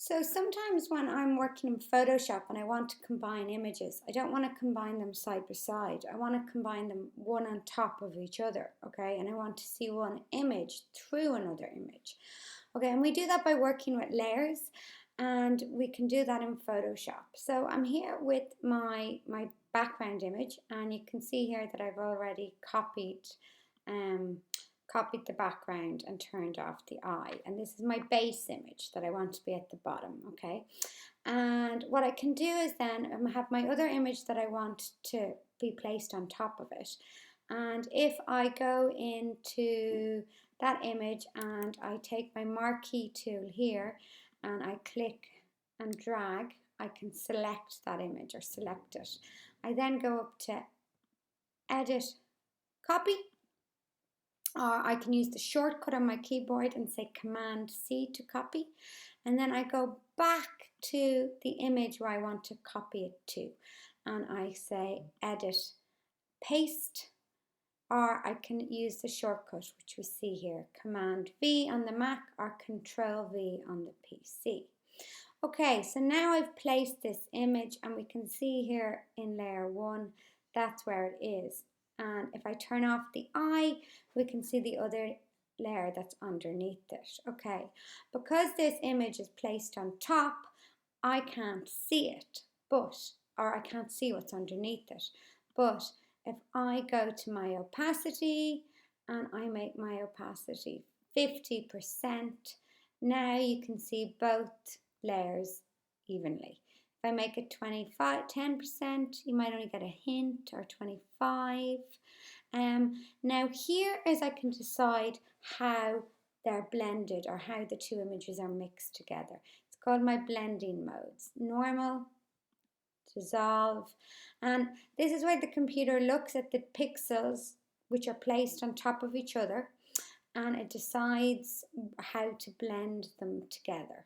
So sometimes when I'm working in Photoshop and I want to combine images, I don't want to combine them side by side. I want to combine them one on top of each other, okay? And I want to see one image through another image. Okay, and we do that by working with layers, and we can do that in Photoshop. So I'm here with my background image, and you can see here that I've already copied the background and turned off the eye, and this is my base image that I want to be at the bottom. Okay, and what I can do is then have my other image that I want to be placed on top of it, and if I go into that image and I take my marquee tool here and I click and drag, I can select that image or select it. I then go up to edit, copy, or I can use the shortcut on my keyboard and say Command C to copy, and then I go back to the image where I want to copy it to, and I say edit, paste, or I can use the shortcut which we see here, Command V on the Mac or Control V on the PC. Okay, so now I've placed this image, and we can see here in layer 1 that's where it is. And if I turn off the eye, we can see the other layer that's underneath it. Okay, because this image is placed on top, I can't see it, or I can't see what's underneath it. But if I go to my opacity and I make my opacity 50%, now you can see both layers evenly. If I make it 10%, you might only get a hint, or 25. Now here is I can decide how they're blended, or how the two images are mixed together. It's called my blending modes: normal, dissolve, and this is where the computer looks at the pixels which are placed on top of each other, and it decides how to blend them together.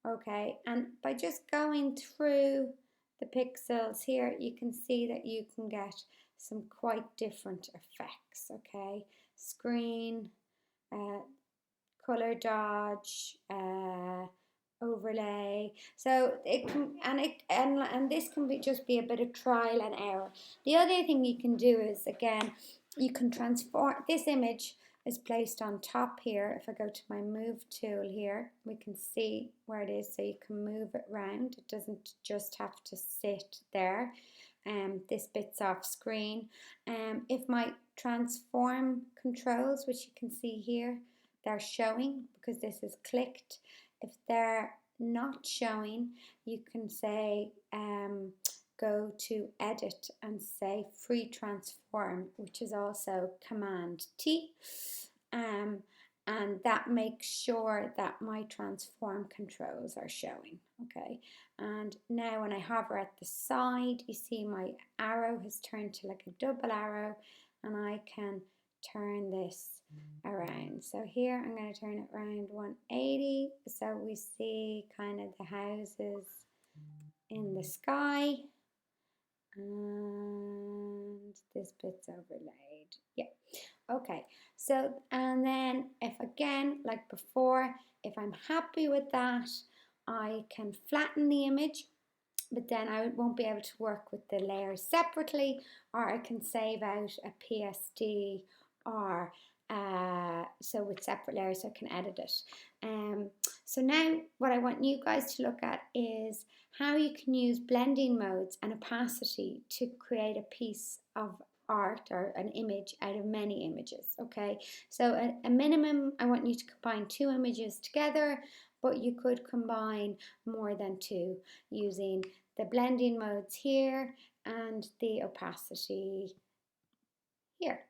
Okay, and by just going through the pixels here, you can see that you can get some quite different effects. Okay, screen, color dodge, overlay. So it can, and this can be just be a bit of trial and error. The other thing you can do is, again, you can transform this image. Is placed on top here. If I go to my move tool here, we can see where it is, so you can move it round. It doesn't just have to sit there. This bit's off screen. If my transform controls, which you can see here, they're showing because this is clicked. If they're not showing, you can say go to edit and say free transform, which is also Command T, and that makes sure that my transform controls are showing. Okay, and now when I hover at the side, you see my arrow has turned to like a double arrow, and I can turn this around. So here I'm going to turn it around 180, so we see kind of the houses in the sky, and this bit's overlaid. Yeah, okay, so, and then if again, like before, if I'm happy with that, I can flatten the image, but then I won't be able to work with the layers separately, or I can save out a PSD, or so with separate layers, so I can edit it. So now what I want you guys to look at is how you can use blending modes and opacity to create a piece of art or an image out of many images. Okay, so a minimum, I want you to combine 2 images together, but you could combine more than 2 using the blending modes here and the opacity here.